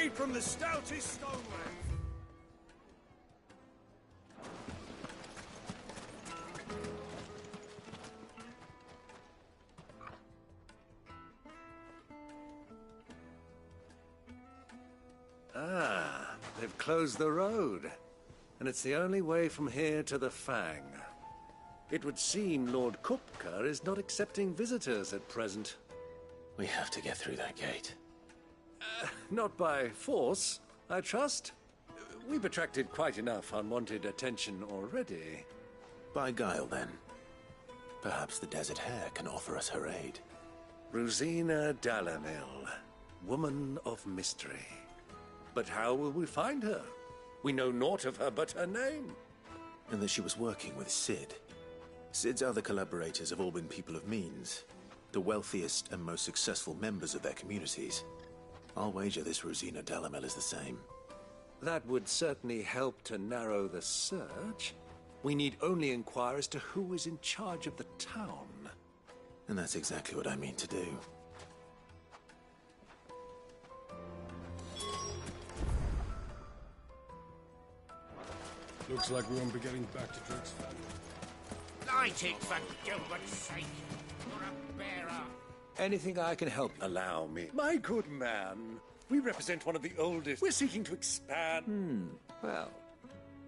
made from the stoutest stoneware. Ah, they've closed the road. And it's the only way from here to the Fang. It would seem Lord Kupka is not accepting visitors at present. We have to get through that gate. Not by force, I trust. We've attracted quite enough unwanted attention already. By guile, then. Perhaps the Desert Hare can offer us her aid. Rosina Dalamil, woman of mystery. But how will we find her? We know naught of her but her name. And that she was working with Sid. Sid's other collaborators have all been people of means. The wealthiest and most successful members of their communities. I'll wager this Rosina Dalamel is the same. That would certainly help to narrow the search. We need only inquire as to who is in charge of the town. And that's exactly what I mean to do. Looks like we won't be getting back to Drake's family. Light it, for Gilbert's sake. You're a bearer. Anything I can help you? Allow me. My good man, we represent one of the oldest. We're seeking to expand. Well,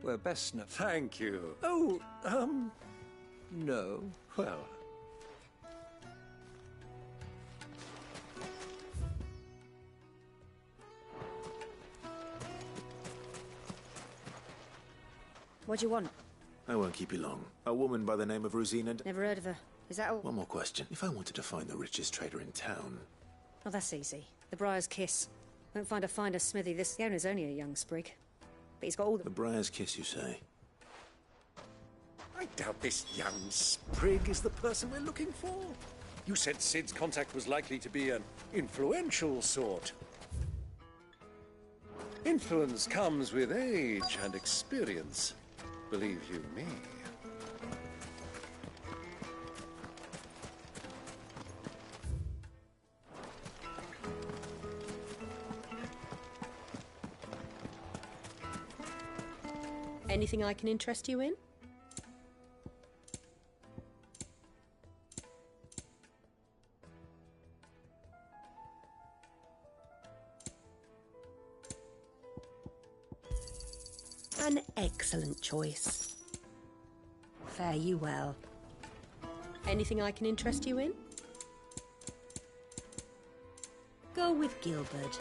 we're best known. Thank you. Oh, No. well. What do you want? I won't keep you long. A woman by the name of Rosina... Never heard of her. Is that all? One more question. If I wanted to find the richest trader in town... Oh, that's easy. The Briar's Kiss. Won't find a finer smithy. This owner's only a young sprig. But he's got all the... The Briar's Kiss, you say? I doubt this young sprig is the person we're looking for. You said Sid's contact was likely to be an influential sort. Influence comes with age and experience. Believe you me. Anything I can interest you in? An excellent choice. Fare you well. Anything I can interest you in? Go with Gilbert.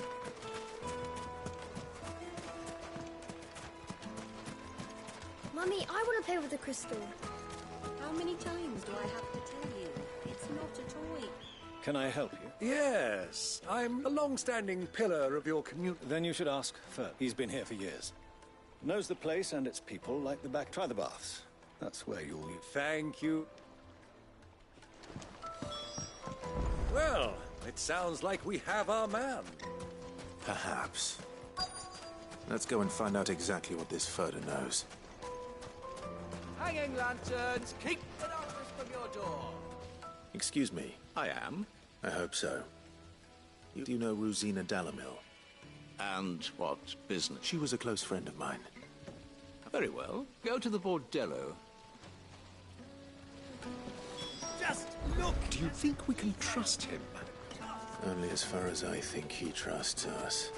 Mummy, I want to play with the crystal. How many times do I have to tell you? It's not a toy. Can I help you? Yes, I'm a long-standing pillar of your community. Then you should ask Fern. He's been here for years. Knows the place and its people like the back. Try the baths. That's where you'll leave. Thank you. Well, it sounds like we have our man. Perhaps. Let's go and find out exactly what this Furder knows. Hanging lanterns, keep the darkness from your door. Excuse me. I am. I hope so. Do you know Rosina Dalamil? And what business? She was a close friend of mine. Very well. Go to the bordello. Just look! Do you think we can trust him? Only as far as I think he trusts us.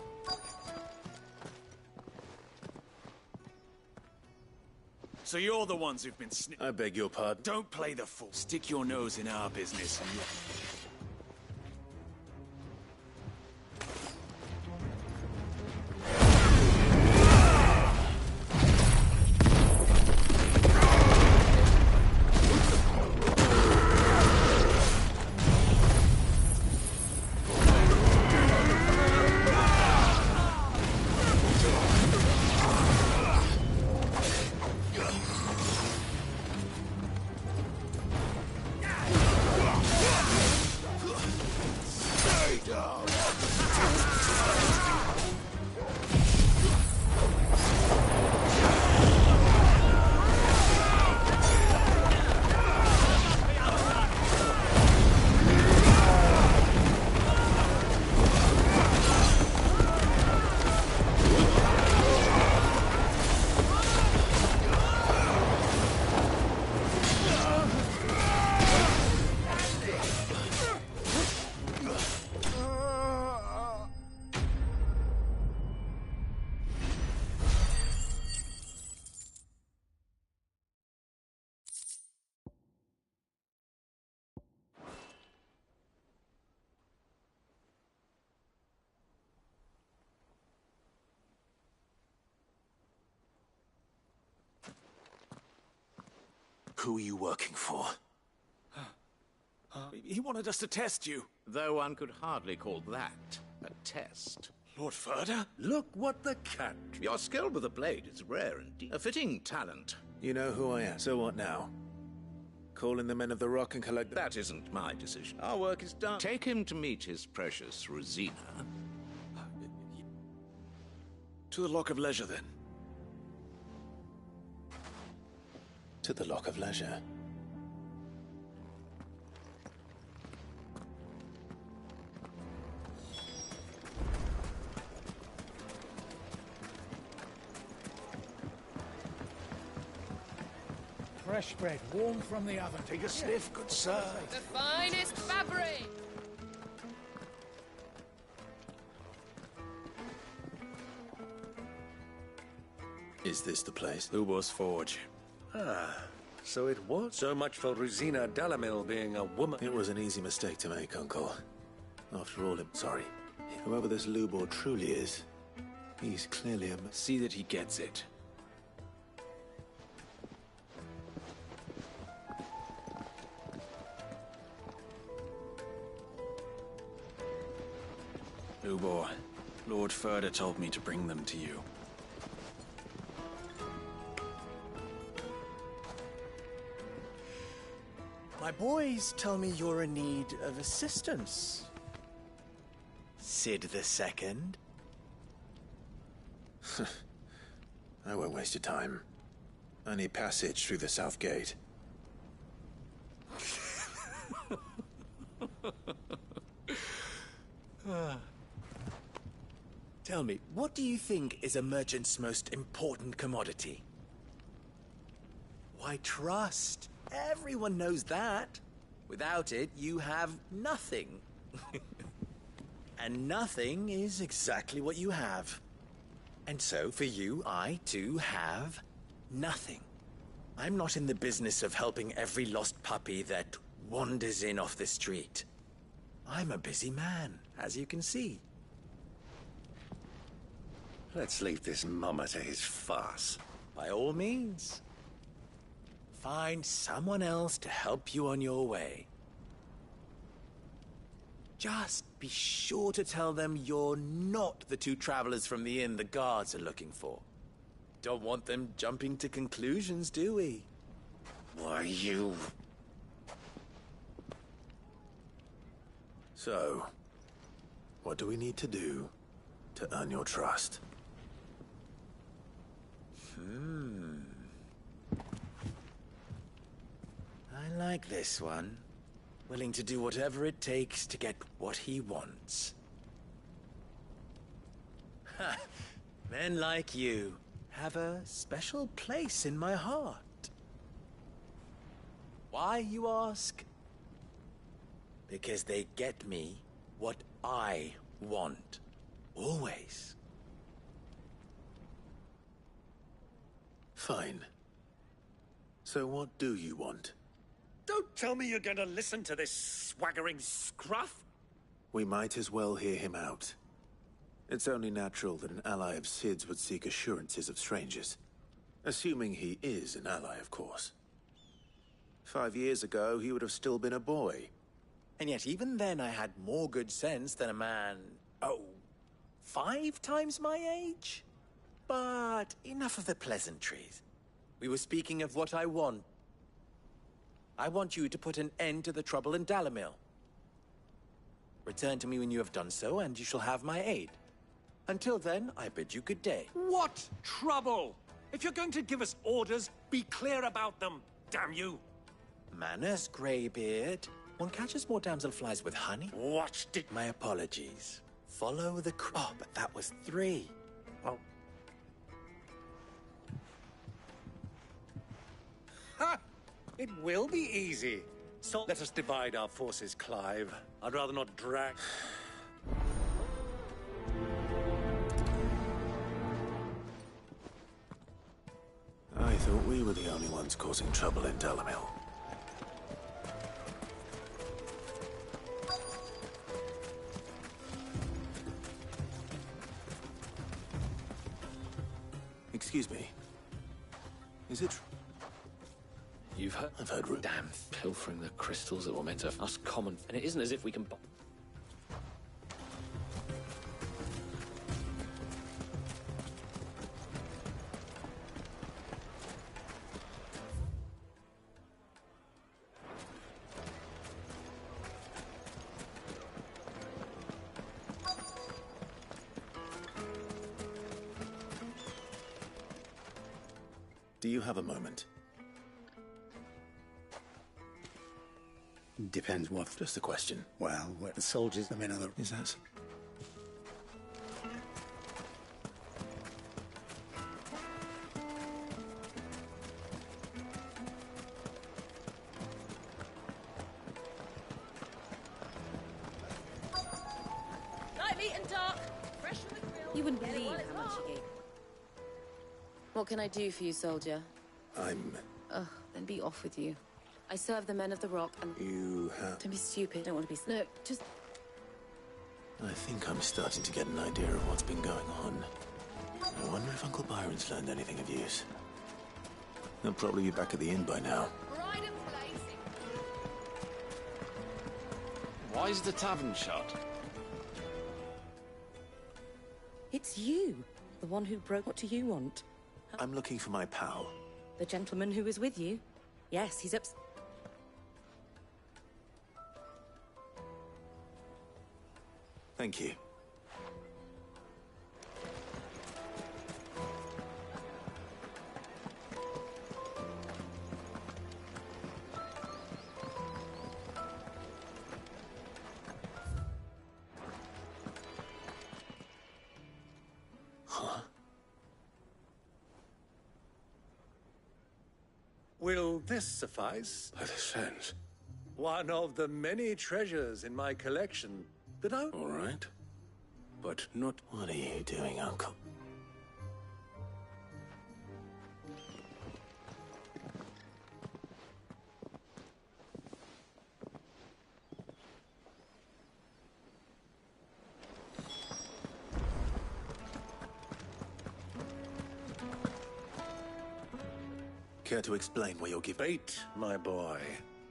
So you're the ones who've been I beg your pardon? Don't play the fool. Stick your nose in our business and Who are you working for? He wanted us to test you. Though one could hardly call that a test. Lord Ferda? Look what the cat... Your skill with the blade is rare indeed. A fitting talent. You know who I am. So what now? Call in the men of the Rock and collect... That isn't my decision. Our work is done. Take him to meet his precious Rosina. To the Lock of Leisure, then. To the Lock of Leisure. Fresh bread, warm from the oven. Take a sniff, good sir. The finest fabric! Is this the place? Ubor's Forge. So it was. So much for Rosina Dalamil being a woman. It was an easy mistake to make, Uncle. After all, sorry. Whoever this Lubor truly is, he's clearly a... See that he gets it. Ubor, Lord Ferda told me to bring them to you. My boys tell me you're in need of assistance. Sid II? I won't waste your time. I need passage through the south gate. Tell me, what do you think is a merchant's most important commodity? Why, trust. Everyone knows that. Without it, you have nothing. And nothing is exactly what you have. And so, for you, I, too, have nothing. I'm not in the business of helping every lost puppy that wanders in off the street. I'm a busy man, as you can see. Let's leave this mummer to his farce. By all means. Find someone else to help you on your way. Just be sure to tell them you're not the two travelers from the inn the guards are looking for. Don't want them jumping to conclusions, do we? Why, you... So, what do we need to do to earn your trust? I like this one. Willing to do whatever it takes to get what he wants. Ha! Men like you have a special place in my heart. Why, you ask? Because they get me what I want. Always. Fine. So what do you want? Don't tell me you're going to listen to this swaggering scruff. We might as well hear him out. It's only natural that an ally of Sid's would seek assurances of strangers. Assuming he is an ally, of course. 5 years ago, he would have still been a boy. And yet even then I had more good sense than a man, 5 times my age? But enough of the pleasantries. We were speaking of what I want. I want you to put an end to the trouble in Dalamil. Return to me when you have done so, and you shall have my aid. Until then, I bid you good day. What trouble? If you're going to give us orders, be clear about them, damn you. Manners, Greybeard. One catches more damselflies with honey. Watched it. My apologies. Follow the crop. But that was 3. Well... Ha! It will be easy. So let us divide our forces, Clive. I'd rather not drag... I thought we were the only ones causing trouble in Dalamil. Excuse me. Is it... You've heard? I've heard. Damn, pilfering the crystals that were meant to us common. And it isn't as if we can... Do you have a moment? Depends what. Just a question. Well, the soldiers, the men of the... Is that... Light, meat and dark. Fresh from the grill. You wouldn't believe how much you gave. What can I do for you, soldier? I'm... Then be off with you. I serve the men of the rock and... You have... Don't be stupid. I don't want to be... No, just... I think I'm starting to get an idea of what's been going on. I wonder if Uncle Byron's learned anything of use. They'll probably be back at the inn by now. Bride and blazing. Why is the tavern shut? It's you. The one who broke. What do you want? I'm looking for my pal. The gentleman who was with you? Yes, he's up... Thank you. Huh? Will this suffice? By the sands. One of the many treasures in my collection that I... All right. But not... What are you doing, Uncle? Care to explain where you're giving... Bait, my boy.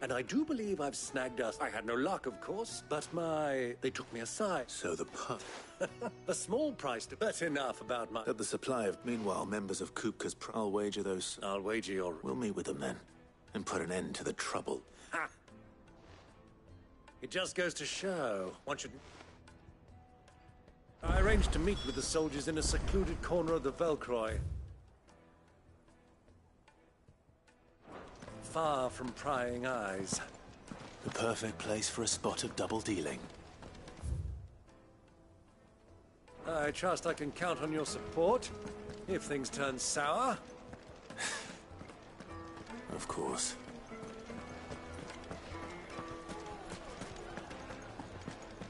And I do believe I've snagged us. I had no luck, of course, but they took me aside. So the pub... A small price to... But enough about my... At the supply of... Meanwhile, members of Kupka's... I'll wager those... I'll wager you're... We'll meet with them then, and put an end to the trouble. Ha! It just goes to show, one should... I arranged to meet with the soldiers in a secluded corner of the Velcroy. Far from prying eyes. The perfect place for a spot of double dealing. I trust I can count on your support, if things turn sour. Of course.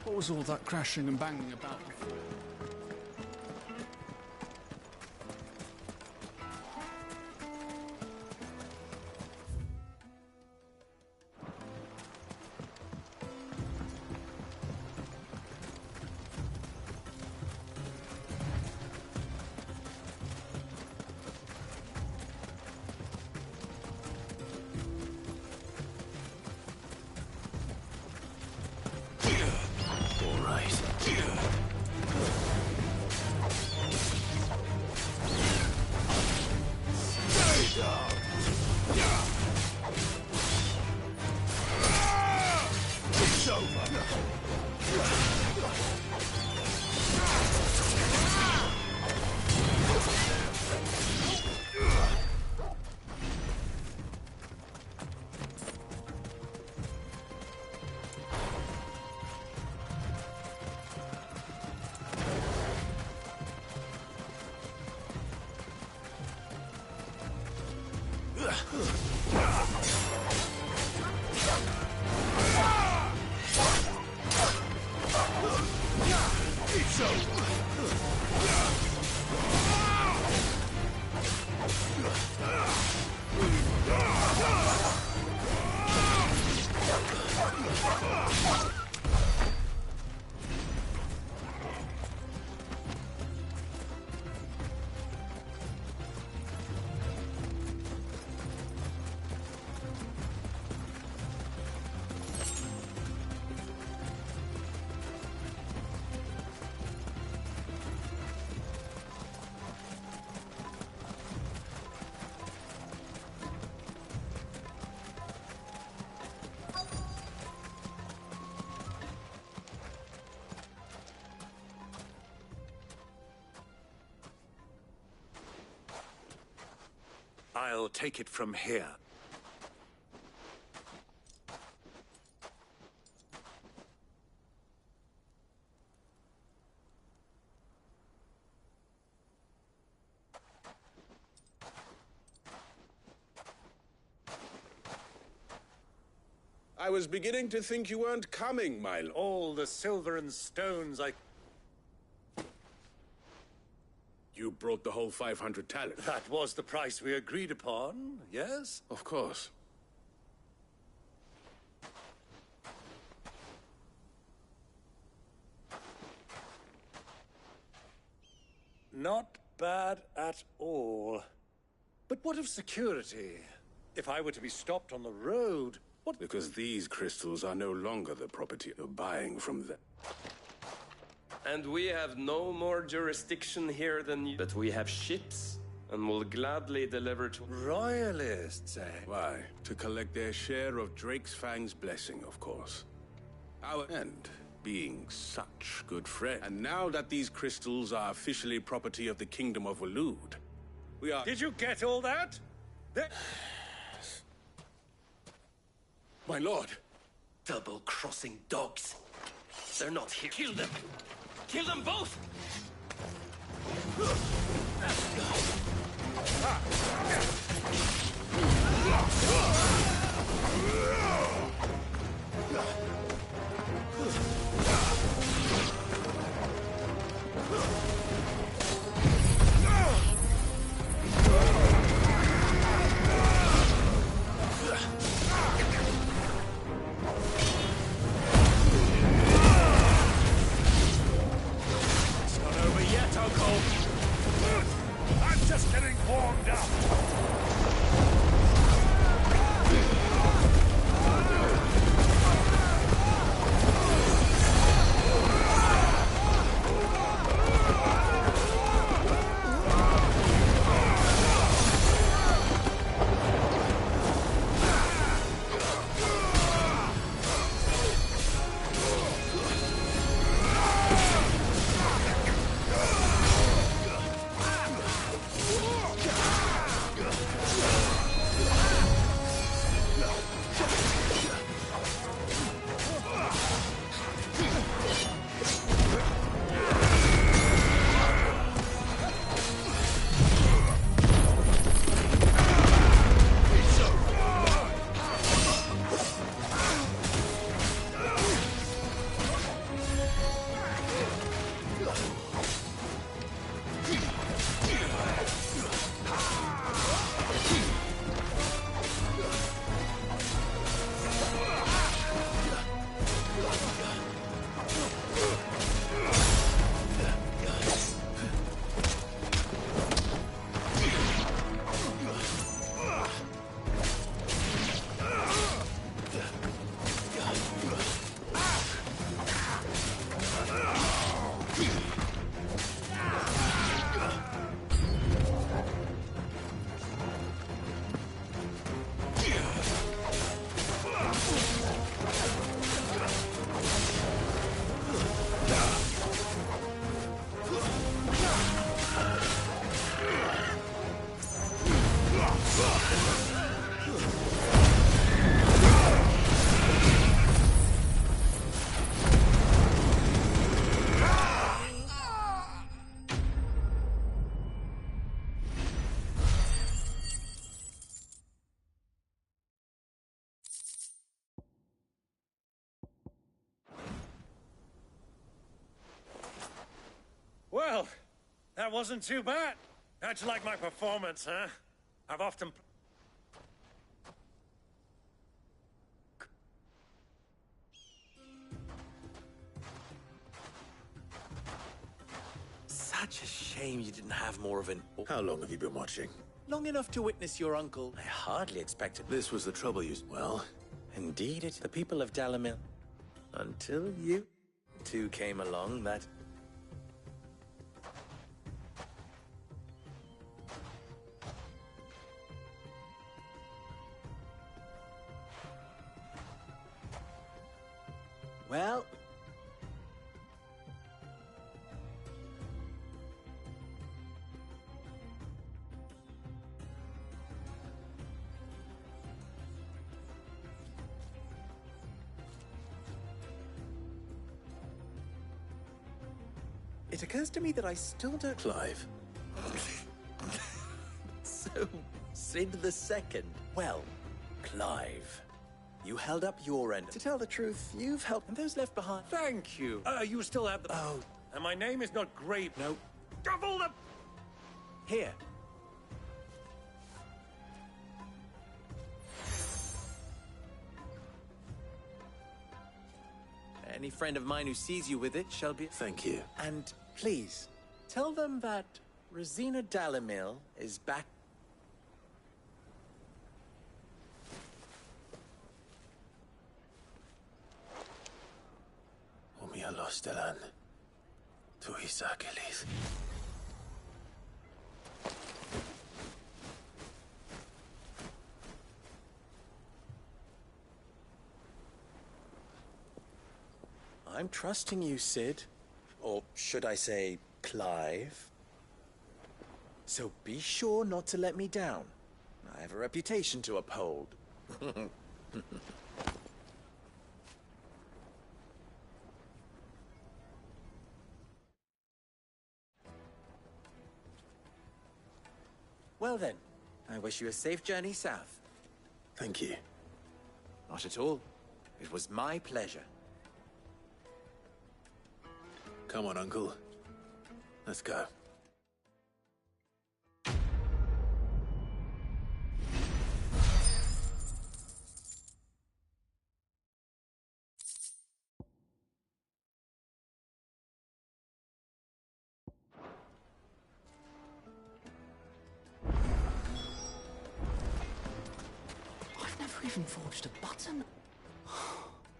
What was all that crashing and banging about before? I'll take it from here. I was beginning to think you weren't coming, my lord. All the silver and stones I... You brought the whole 500 talent. That was the price we agreed upon, yes? Of course. Not bad at all. But what of security? If I were to be stopped on the road, what... Because these crystals are no longer the property you're buying from them. And we have no more jurisdiction here than you. But we have ships, and will gladly deliver to... Royalists, eh? Why? To collect their share of Drake's Fang's blessing, of course. Our end being such good friends. And now that these crystals are officially property of the Kingdom of Waloed, we are... Did you get all that? My lord! Double-crossing dogs. They're not here. Kill them! Kill them both! I'm just getting warmed up. Well, that wasn't too bad. How'd you like my performance, huh? I've often... Such a shame you didn't have more of an... How long have you been watching? Long enough to witness your uncle. I hardly expected... This was the trouble you... Well? Indeed, it's the people of Dalamil. Until you two came along, that... Well... It occurs to me that I still don't... Clive. So, Sid the Second. Well, Clive, you held up your end. To tell the truth, you've helped and those left behind. Thank you. You still have the... Oh. And my name is not great. No. Double the... Here. Any friend of mine who sees you with it shall be... Thank you. And please, tell them that Rosina Dalamil is back. Umia los delan. Tu isakelis. I'm trusting you, Sid. Or should I say, Clive? So be sure not to let me down. I have a reputation to uphold. Well then, I wish you a safe journey south. Thank you. Not at all. It was my pleasure. Come on, Uncle. Let's go. I've never even forged a button.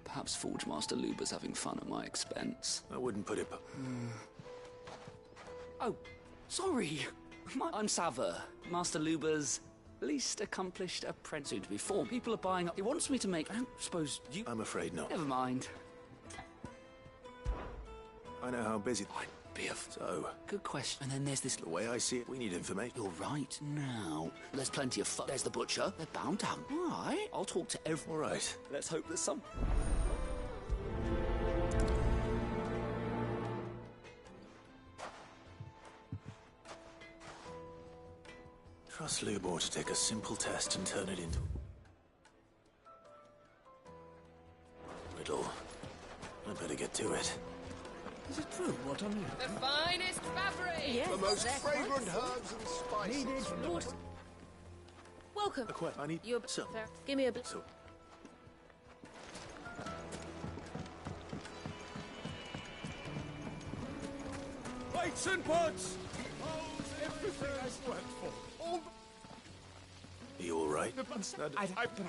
Perhaps Forge Master Luber's having fun at my expense. I wouldn't put it... Oh, sorry. I'm Sava, Master Luber's least accomplished apprentice. Soon to be formed. People are buying up. He wants me to make... I don't suppose you... I'm afraid not. Never mind. I know how busy... I'd be a... So... Good question. And then there's this... The way I see it, we need information. You're right. Now, there's plenty of fun. There's the butcher. They're bound to have... All right. I'll talk to everyone. All right. Let's hope there's some... Trust Lubor to take a simple test and turn it into... riddle. I better get to it. Is it true what I mean? The finest fabric! Yes, The most that's fragrant right. herbs and spices from the Lord. Welcome. I need... You're some. fair. Give me a bit. So... Weights and pots! Everything I've worked for. All Are you all right? the...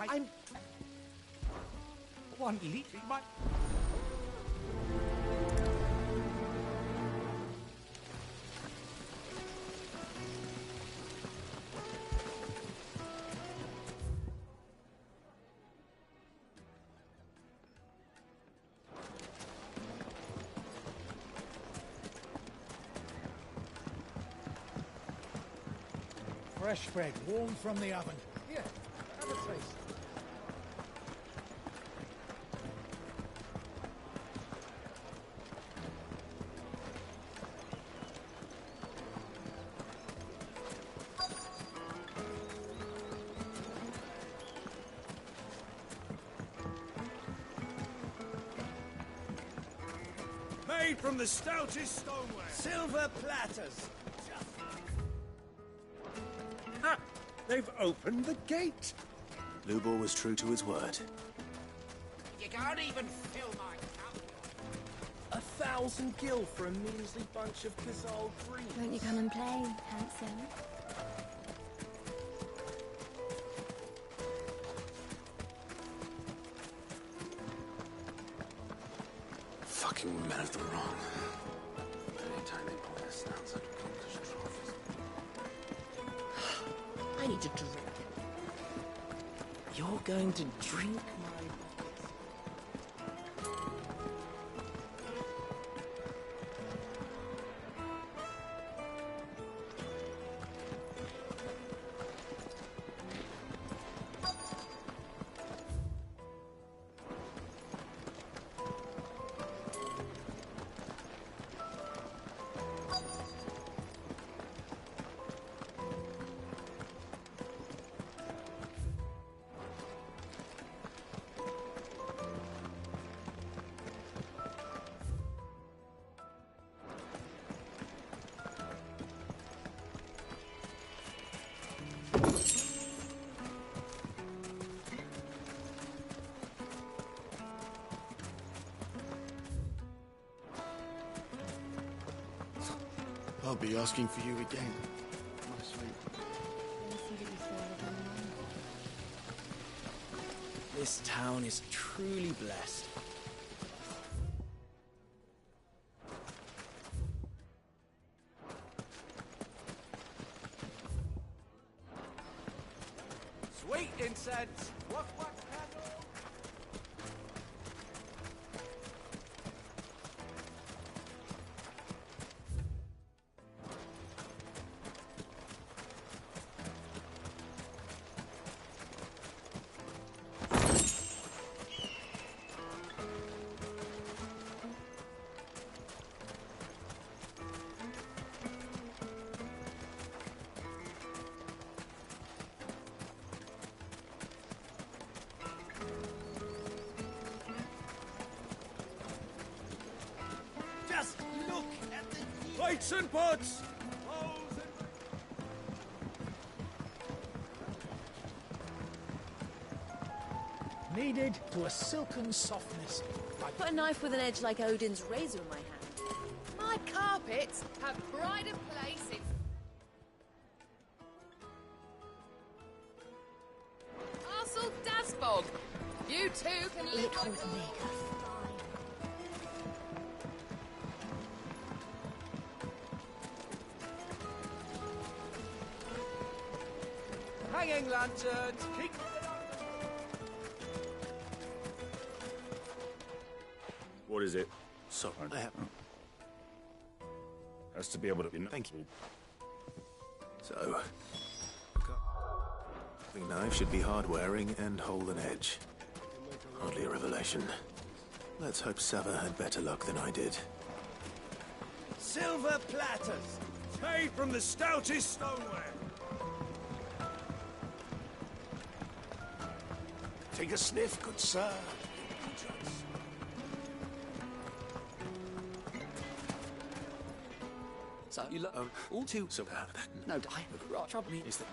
I'm... One leap in my... Fresh bread, warm from the oven. Here, have a taste. Made from the stoutest stoneware. Silver platters. Ha! They've opened the gate. Lubor was true to his word. You can't even fill my cup. 1,000 gil for a measly bunch of Kazal greens. Won't you come and play, handsome? Fucking men of the wrong. Anytime they pull their snouts out of competition trophies. I need to drink. You're going to drink my... I'll be asking for you again. My sweet. This town is truly blessed. Sweet incense! What candle? Just look at the Plates and pots! Kneaded to a silken softness. Put a knife with an edge like Odin's razor in my hand. My carpets have pride of place in Castle Dasbog. You too can live It would make us hanging lanterns. Keep What is it? So, Has to be able to be. Thank you. So, the knife should be hard-wearing and hold an edge. Hardly a revelation. Let's hope Sava had better luck than I did. silver platters. Made from the stoutest stoneware. Take a sniff, good sir. So you look all too so bad. No, right, trouble me is that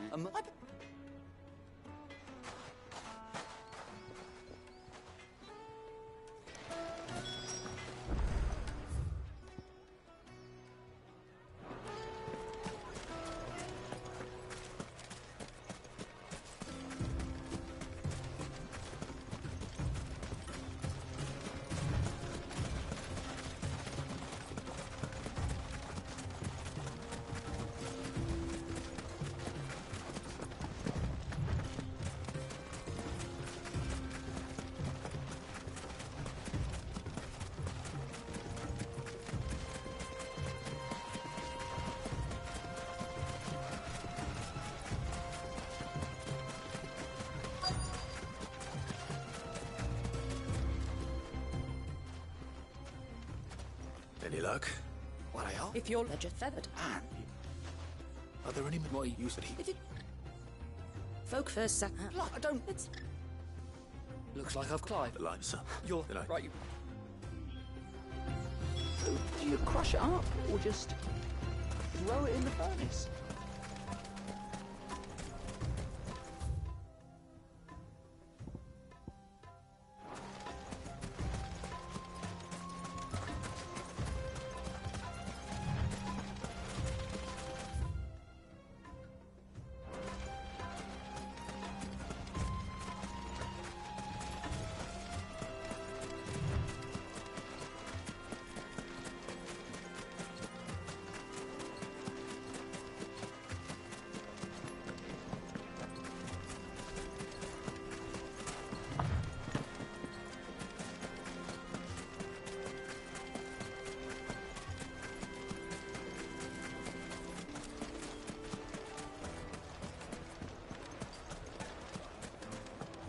Any luck? what I are? If you're ledger feathered. And Are there any what you use that he... If it... Folk first, sack. I don't. It's... Looks like I've climbed. The light, sir? You're Did I? right. So do you crush it up or just throw it in the furnace?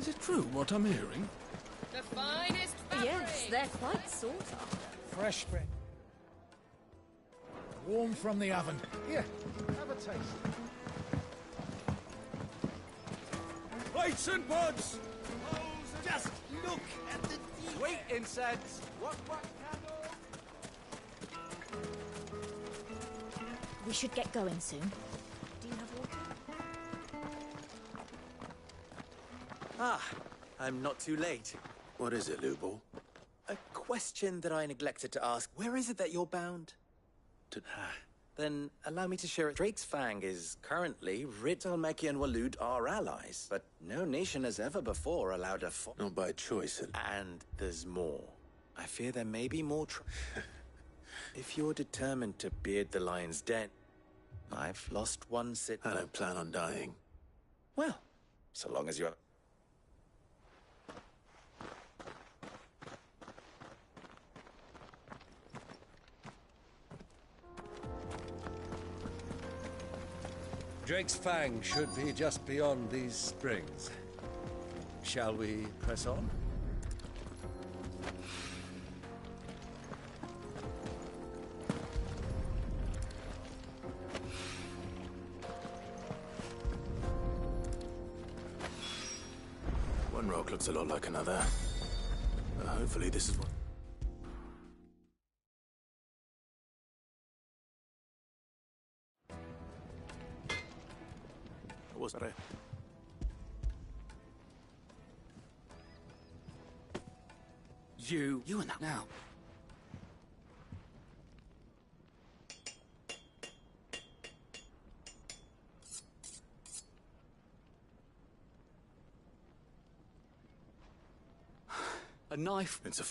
Is it true what I'm hearing? the finest fabric. Yes, they're quite sought after. Fresh bread. Warm from the oven. Here, have a taste. Plates and pots! Just look at the sweet incense. What candle? We should get going soon. Do you have water? Ah, I'm not too late. What is it, Lubal? A question that I neglected to ask. Where is it that you're bound? Then allow me to share it. Drake's Fang is currently Meki and Walud are allies, but no nation has ever before allowed a Not by choice. And there's more. I fear there may be more If you're determined to beard the lion's den, I've lost one I don't plan on dying. Well, so long as you're... Drake's Fang should be just beyond these springs. Shall we press on? One rock looks a lot like another. Hopefully this is what... Was that it? You and that now. A knife. It's a...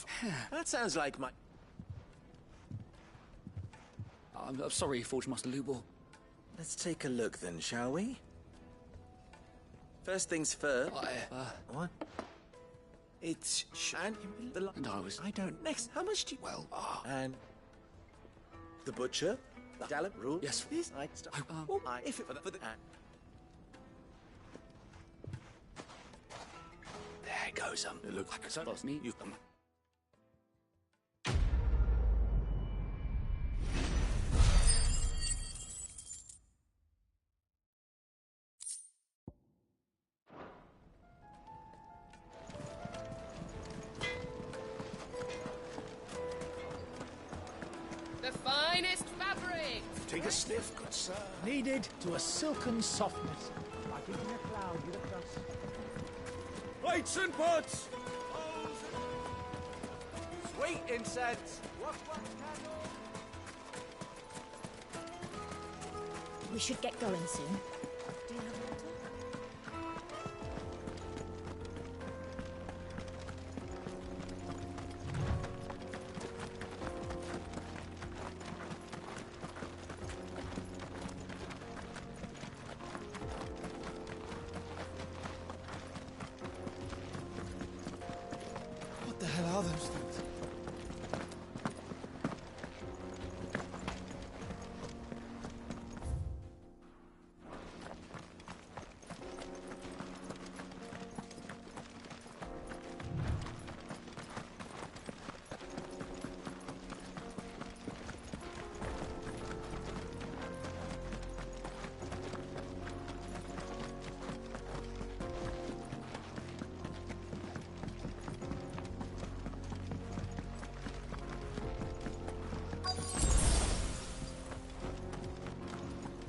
That sounds like my... I'm sorry, Forge Master Lubor. Let's take a look then, shall we? First things first. What? It's and I was. I don't. Next, how much do you? Well, and the butcher. The Dalip rule. Yes. This I stop. If it for the. There goes It looks like a boss. Me. You. The finest fabric! Take a sniff, good sir. Kneaded to a silken softness, like in a cloud with a dust. Lights and pots! Sweet incense. We should get going soon. Do you have water? What the hell are those things?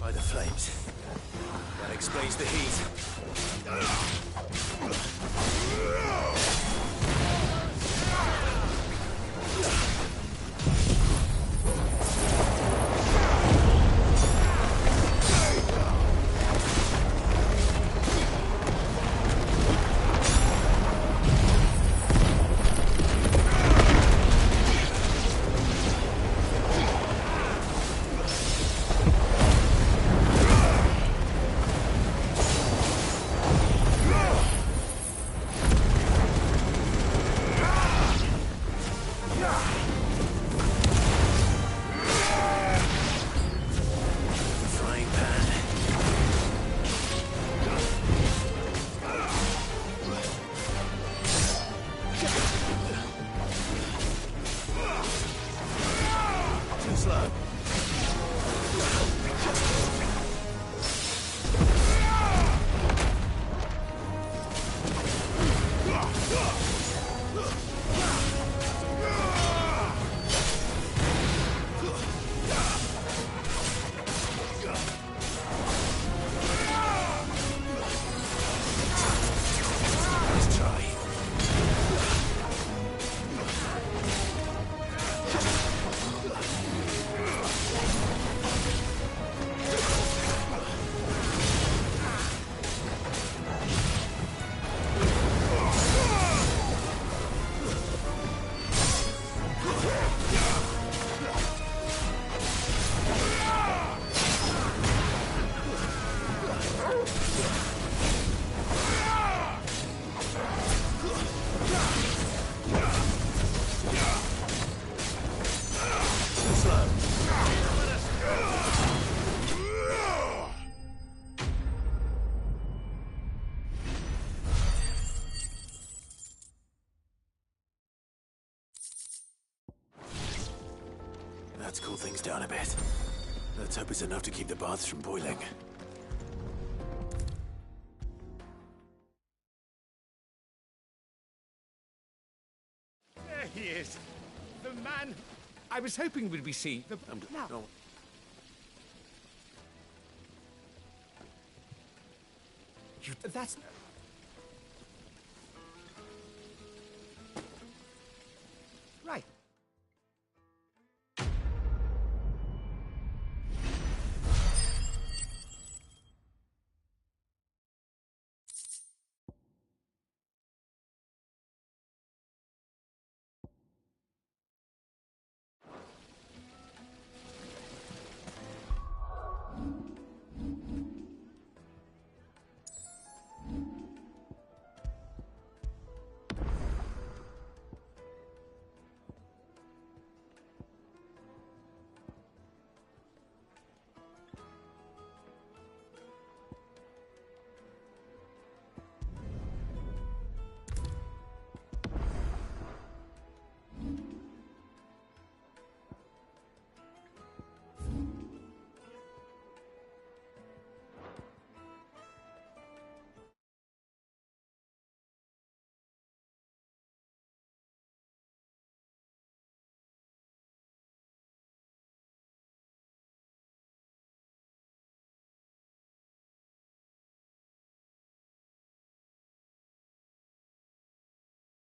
By the flames. That explains the heat. Let's cool things down a bit. Let's hope it's enough to keep the baths from boiling. There he is. The man I was hoping would be seen. Now. No. That's...